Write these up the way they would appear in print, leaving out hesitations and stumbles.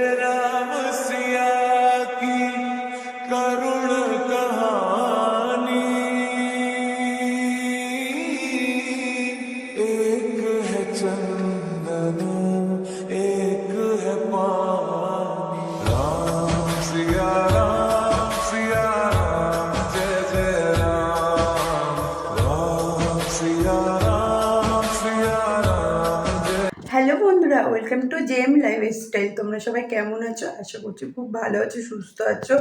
राम सिया की करुण कहानी। एक है चंदन एक है पानी। राम सिया राम जय जय राम। राम सिया राम जय। হ্যালো বন্ধুরা, ওয়েলকাম টু জেএম লাইফস্টাইল। তোমরা সবাই কেমন আছো? আশা করছি খুব ভালো আছো, সুস্থ আছো।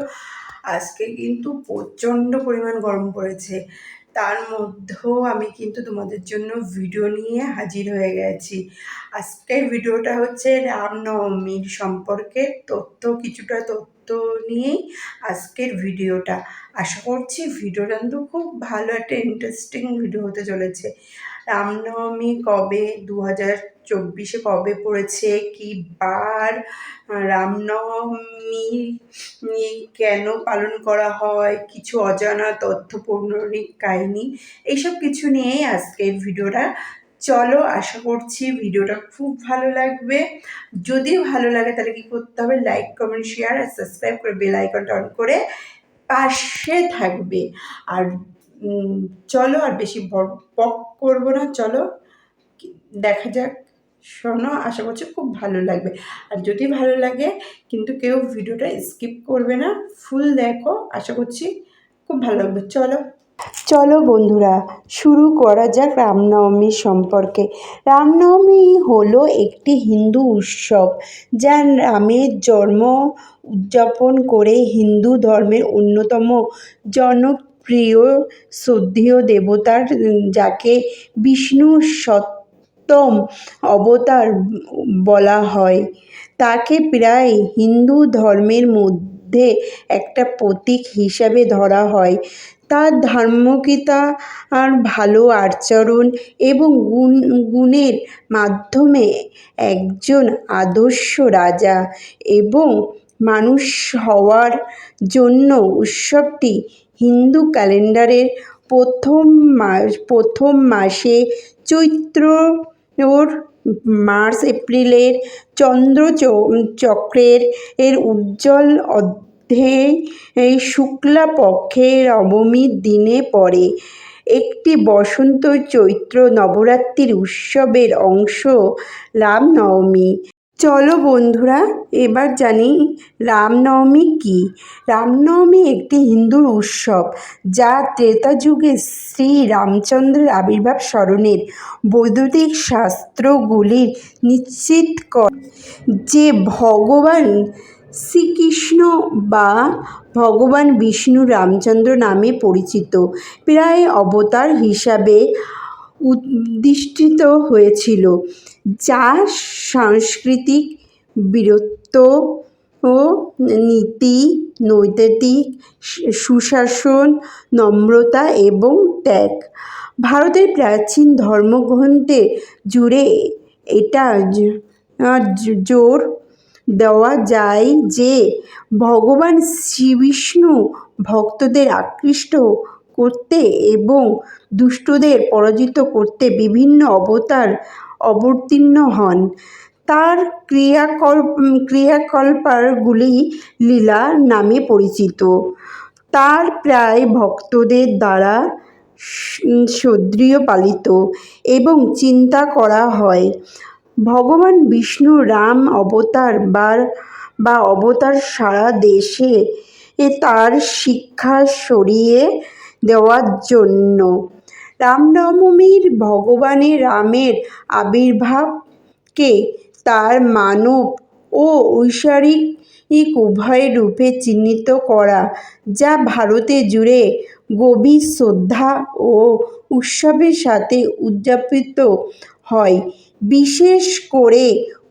আজকে কিন্তু প্রচণ্ড পরিমাণ গরম পড়েছে, তার মধ্যেও আমি কিন্তু তোমাদের জন্য ভিডিও নিয়ে হাজির হয়ে গেছি। আজকের ভিডিওটা হচ্ছে রামনবমীর সম্পর্কে কিছুটা তথ্য নিয়েই আজকের ভিডিওটা। আশা করছি ভিডিওটা কিন্তু খুব ভালো একটা ইন্টারেস্টিং ভিডিও হতে চলেছে। রামনবমী কবে, 2024 কবে পড়েছে, কি বার, রামনবমী কেন পালন করা হয়, কিছু অজানা তথ্য, পৌরাণিক কাহিনী, এইসব কিছু নিয়েই আজকের ভিডিওটা। চলো, আশা করছি ভিডিওটা খুব ভালো লাগবে। যদি ভালো লাগে তাহলে কি করতে হবে? লাইক, কমেন্ট, শেয়ার আর সাবস্ক্রাইব করে বেল আইকনটা অন করে পাশে থাকবে। আর চলো, আর বেশি পক করবো না, চলো দেখা যাক। শোনো, আশা করছি খুব ভালো লাগবে। আর যদি ভালো লাগে কিন্তু কেউ ভিডিওটা স্কিপ করবে না, ফুল দেখো, আশা করছি খুব ভালো লাগবে। চলো বন্ধুরা, শুরু করা যাক রামনবমী সম্পর্কে। রামনবমী হলো একটি হিন্দু উৎসব যা রামের জন্ম উদযাপন করে হিন্দু ধর্মের অন্যতম জনপ্রিয় শ্রদ্ধেয় দেবতার, যাকে বিষ্ণুর সপ্তম অবতার বলা হয়, তাকে প্রায় হিন্দু ধর্মের মধ্যে একটা প্রতীক হিসাবে ধরা হয়। তার ধার্মিকতা আর ভালো আচরণ এবং গুণের মাধ্যমে একজন আদর্শ রাজা এবং মানুষ হওয়ার জন্য উৎসবটি হিন্দু ক্যালেন্ডারের প্রথম মাসে চৈত্র মার্চ এপ্রিলের চন্দ্রচক্রের উজ্জ্বল এই শুক্লা পক্ষের নবমীর দিনে পড়ে। একটি বসন্ত চৈত্র নবরাত্রির উৎসবের অংশ রামনবমী। চলো বন্ধুরা, এবার জানি রামনবমী কী। রামনবমী একটি হিন্দু উৎসব যা ত্রেতা যুগে শ্রী রামচন্দ্রের আবির্ভাব স্মরণের বৈদিক শাস্ত্রগুলি নিশ্চিত করে যে ভগবান শ্রীকৃষ্ণ বা ভগবান বিষ্ণু রামচন্দ্র নামে পরিচিত প্রায় অবতার হিসাবে উদ্দিষ্ট হয়েছিল, যা সাংস্কৃতিক বীরত্ব ও নীতি, নৈতিক সুশাসন, নম্রতা এবং ত্যাগ। ভারতের প্রাচীন ধর্মগ্রন্থে জুড়ে এটা জোর দেওয়া যায় যে ভগবান শ্রীবিষ্ণু ভক্তদের আকৃষ্ট করতে এবং দুষ্টদের পরাজিত করতে বিভিন্ন অবতার অবতীর্ণ হন। তার ক্রিয়াকলাপগুলি লীলা নামে পরিচিত। তার প্রায় ভক্তদের দ্বারা শ্রদ্ধেয় পালিত এবং চিন্তা করা হয়। ভগবান বিষ্ণু রাম অবতার বা অবতার সারা দেশে তার শিক্ষা ছড়িয়ে দেওয়ার জন্য। রামনবমীর ভগবানের রামের আবির্ভাবকে তার মানব ও ঐশ্বরিক উভয় রূপে চিহ্নিত করা, যা ভারতে জুড়ে গভীর শ্রদ্ধা ও উৎসবের সাথে উদযাপিত হয়। বিশেষ করে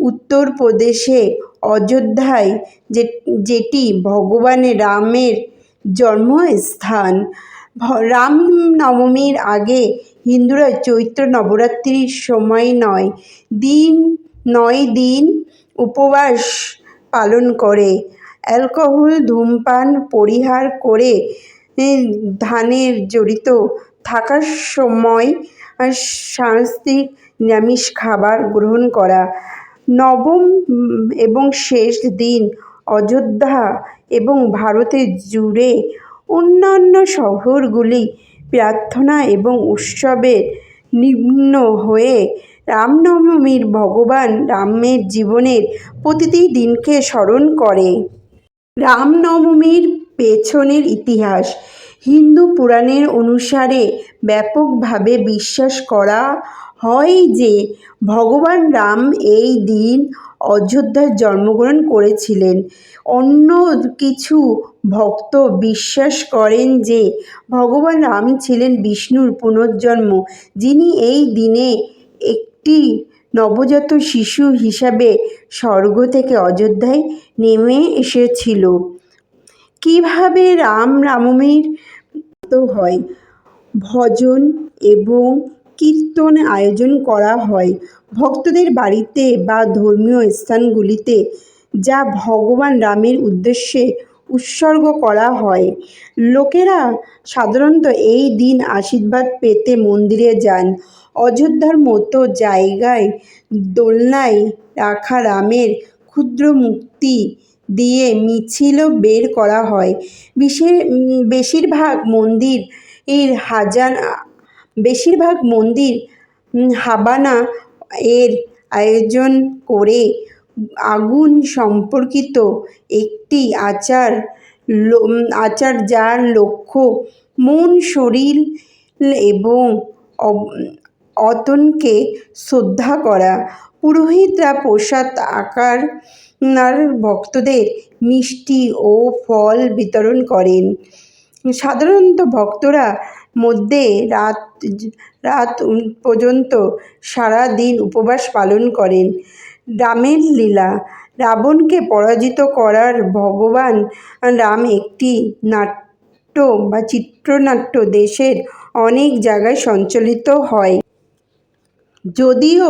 উত্তরপ্রদেশে অযোধ্যায়, যেটি ভগবান রামের জন্মস্থান। রামনবমীর আগে হিন্দুরা চৈত্র নবরাত্রির সময় 9 দিন উপবাস পালন করে, অ্যালকোহল ধূমপান পরিহার করে ধ্যানে জড়িত থাকার সময় সাত্ত্বিক নিরামিষ খাবার গ্রহণ করা। নবম এবং শেষ দিন অযোধ্যা এবং ভারতের জুড়ে অন্যান্য শহরগুলি প্রার্থনা এবং উৎসবে নিম্ন হয়ে রামনবমীর ভগবান রামের জীবনের প্রতিটি দিনকে স্মরণ করে। রামনবমীর পেছনের ইতিহাস। হিন্দু পুরাণের অনুসারে ব্যাপকভাবে বিশ্বাস করা হয় যে ভগবান রাম এই দিন অযোধ্যায় জন্মগ্রহণ করেছিলেন। অন্য কিছু ভক্ত বিশ্বাস করেন যে ভগবান রাম ছিলেন বিষ্ণুর পুনর্জন্ম, যিনি এই দিনে একটি নবজাত শিশু হিসাবে স্বর্গ থেকে অযোধ্যায় নেমে এসেছিল। কিভাবে রামনবমীর হয়? ভজন এবং কীর্তন আয়োজন করা হয় ভক্তদের বাড়িতে বা ধর্মীয় স্থানগুলিতে, যা ভগবান রামের উদ্দেশ্যে উৎসর্গ করা হয়। লোকেরা সাধারণত এই দিন আশীর্বাদ পেতে মন্দিরে যান। অযোধ্যার মতো জায়গায় দোলনায় রাখা রামের ক্ষুদ্র মূর্তি দিয়ে মিছিলও বের করা হয়। বেশিরভাগ মন্দির হাবানা এর আয়োজন করে আগুন সম্পর্কিত একটি আচার যার লক্ষ্য মন, শরীর এবং অতনকে শ্রদ্ধা করা। পুরোহিতরা প্রসাদ আর ভক্তদের মিষ্টি ও ফল বিতরণ করেন। সাধারণত ভক্তরা মধ্যে রাত পর্যন্ত সারা দিন উপবাস পালন করেন। রামের লীলা। রাবণকে পরাজিত করার ভগবান রাম একটি নাট্য বা চিত্রনাট্য দেশের অনেক জায়গায় সঞ্চালিত হয়। যদিও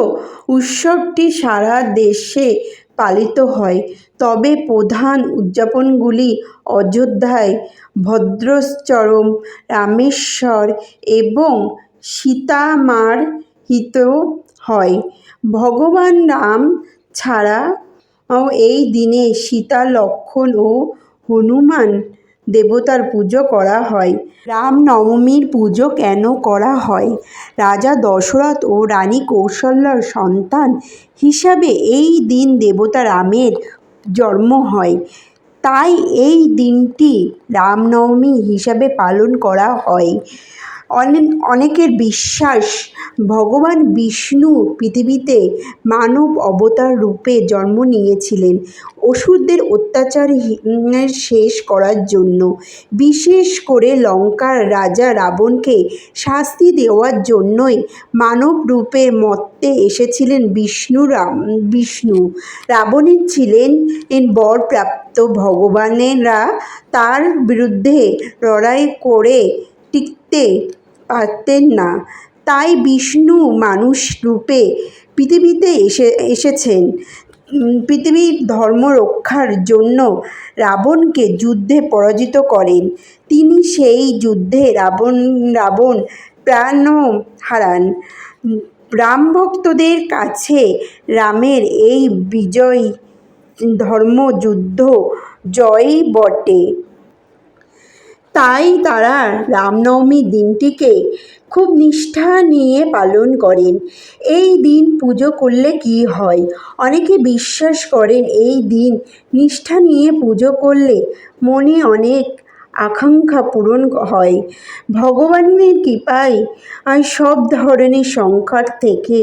উৎসবটি সারা দেশে পালিত হয়, তবে প্রধান উদযাপনগুলি অযোধ্যায়, ভদ্রাচলম, রামেশ্বর এবং সীতামারহিতে হয়। ভগবান রাম ছাড়াও এই দিনে সীতা, লক্ষ্মণ ও হনুমান দেবতার পুজো করা হয়। রামনবমীর পুজো কেন করা হয়? রাজা দশরথ ও রানী কৌশল্যার সন্তান হিসাবে এই দিন দেবতা রামের জন্ম হয়, তাই এই দিনটি রামনবমী হিসাবে পালন করা হয়। অনেকের বিশ্বাস, ভগবান বিষ্ণু পৃথিবীতে মানব অবতার রূপে জন্ম নিয়েছিলেন অসুরদের অত্যাচার শেষ করার জন্য। বিশেষ করে লঙ্কার রাজা রাবণকে শাস্তি দেওয়ার জন্যই মানব রূপে মর্তে এসেছিলেন বিষ্ণু। রাবণের ছিলেন বরপ্রাপ্ত, ভগবানেরা তার বিরুদ্ধে লড়াই করে টিকতে পারতেন না, তাই বিষ্ণু মানুষ রূপে পৃথিবীতে এসেছেন পৃথিবীর ধর্ম রক্ষার জন্য। রাবণকে যুদ্ধে পরাজিত করেন তিনি। সেই যুদ্ধে রাবণ প্রাণও হারান। রামভক্তদের কাছে রামের এই বিজয় ধর্মযুদ্ধ জয়ই বটে। তাই তারা রামনবমী দিনটিকে খুব নিষ্ঠা নিয়ে পালন করেন। এই দিন পুজো করলে কী হয়? অনেকে বিশ্বাস করেন এই দিন নিষ্ঠা নিয়ে পুজো করলে মনে অনেক আকাঙ্ক্ষা পূরণ হয়। ভগবানের কৃপায় সব ধরনের সংকট থেকে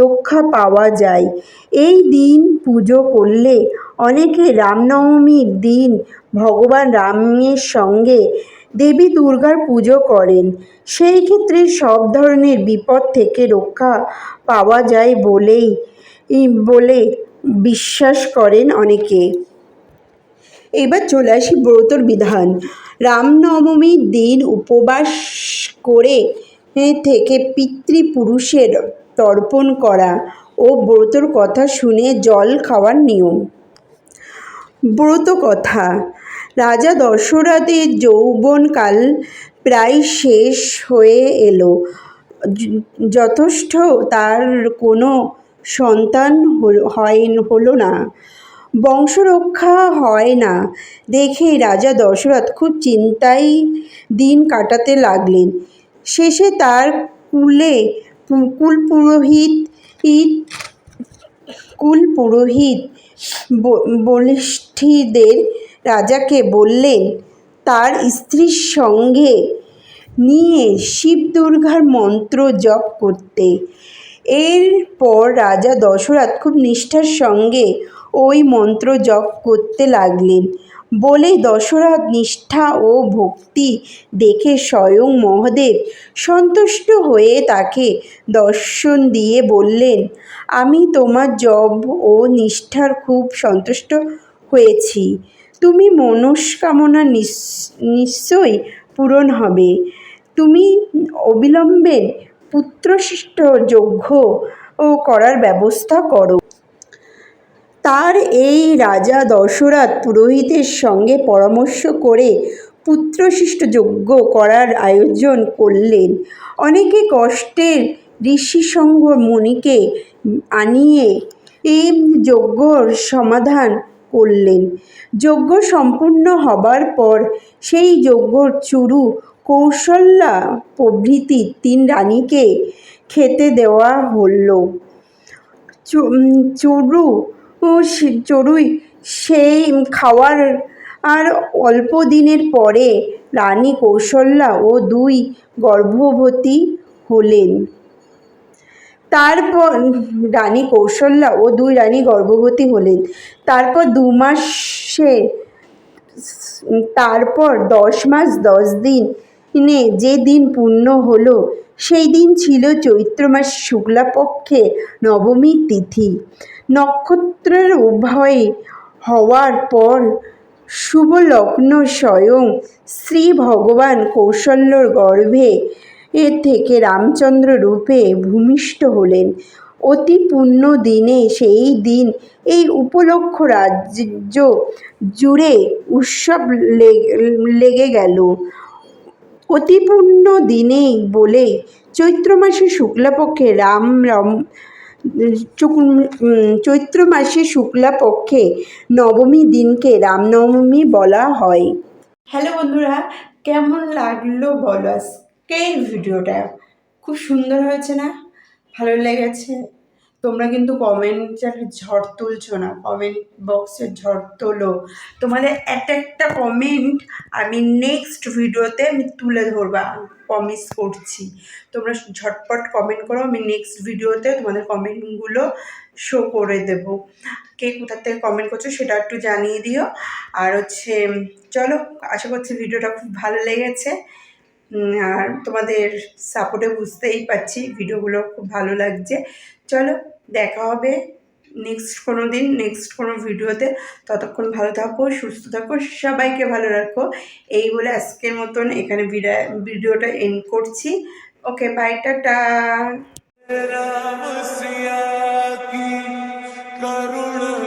রক্ষা পাওয়া যায়। এই দিন পুজো করলে অনেকে রামনবমীর দিন ভগবান রামের সঙ্গে দেবী দুর্গার পুজো করেন। সেই ক্ষেত্রে সব ধরনের বিপদ থেকে রক্ষা পাওয়া যায় বলে বিশ্বাস করেন অনেকে। এবার চলে আসি ব্রতর বিধান। রামনবমীর দিন উপবাস করে থেকে পিতৃপুরুষের তর্পণ করা ও ব্রতর কথা শুনে জল খাওয়ার নিয়ম। ব্রত কথা। রাজা দশরথের যৌবনকাল প্রায় শেষ হয়ে এলো। যথেষ্ট তার কোনো সন্তান হলো না, বংশরক্ষা হয় না দেখে রাজা দশরথ খুব চিন্তায় দিন কাটাতে লাগলেন। শেষে তার কুলপুরোহিত কুলপুরোহিত বলিষ্ঠীদের রাজাকে বললেন তার স্ত্রীর সঙ্গে নিয়ে শিব দুর্গার মন্ত্র জপ করতে। এরপর রাজা দশরথ খুব নিষ্ঠার সঙ্গে ওই মন্ত্র জপ করতে লাগলেন। বলে দশরথ নিষ্ঠা ও ভক্তি দেখে স্বয়ং মহাদেব সন্তুষ্ট হয়ে তাকে দর্শন দিয়ে বললেন, আমি তোমার জপ ও নিষ্ঠার খুব সন্তুষ্ট হয়েছি। তুমি মনস্কামনা নিশ্চয়ই পূরণ হবে। তুমি অবিলম্বে পুত্রশিষ্ট যজ্ঞ করার ব্যবস্থা করো। তার এই রাজা দশরথ পুরোহিতের সঙ্গে পরামর্শ করে পুত্রশিষ্ট যজ্ঞ করার আয়োজন করলেন। অনেকে কষ্টের ঋষিসঙ্গ মুনিকে আনিয়ে এই যজ্ঞর সমাধান করলেন। যজ্ঞ সম্পূর্ণ হবার পর সেই যজ্ঞর চুরু কৌশল্যা প্রভৃতি 3 রানীকে খেতে দেওয়া হল। চড়ুই সেই খাওয়ার অল্প দিনের পরে রানী কৌশল্যা ও 2 গর্ভবতী হলেন। তারপর তারপর 10 মাস 10 দিনে যে দিন পূর্ণ হলো সেই দিন ছিল চৈত্র মাস শুক্লাপক্ষের নবমী তিথি। নক্ষত্রের উভয় হওয়ার পর শুভ লগ্ন স্বয়ং শ্রী ভগবান কৌশল্যর গর্ভে থেকে রামচন্দ্র রূপে ভূমিষ্ঠ হলেন। অতি পুণ্য দিনে সেই দিন এই উপলক্ষ রাজ্য জুড়ে উৎসব লেগে গেল। অতি পুণ্য দিনে বলে চৈত্র মাসে শুক্লাপক্ষে নবমী দিনকে রামনবমী বলা হয়। হ্যালো বন্ধুরা, কেমন লাগলো বলো আজকের ভিডিওটা? খুব সুন্দর হয়েছে না? ভালো লেগেছে? তোমরা কিন্তু কমেন্টের ঝড় তুলছো না, কমেন্ট বক্সে ঝড় তোলো। তোমাদের একটা কমেন্ট আমি নেক্সট ভিডিওতে আমি তুলে ধরবা, প্রমিস করছি। তোমরা ঝটপট কমেন্ট করো, আমি নেক্সট ভিডিওতে তোমাদের কমেন্টগুলো শো করে দেবো। কে কোথা থেকে কমেন্ট করছো সেটা একটু জানিয়ে দিও। আর চলো, আশা করছি ভিডিওটা খুব ভালো লেগেছে। আর তোমাদের সাপোর্টে বুঝতেই পারছি ভিডিওগুলো খুব ভালো লাগছে। চলো, দেখা হবে নেক্সট কোনো ভিডিওতে। ততক্ষণ ভালো থাকো, সুস্থ থাকো, সবাইকে ভালো রাখো। এই বলে আজকের মতন এখানে ভিডিওটা এন্ড করছি। ওকে, বাই, টাটা। राम सिया की करुण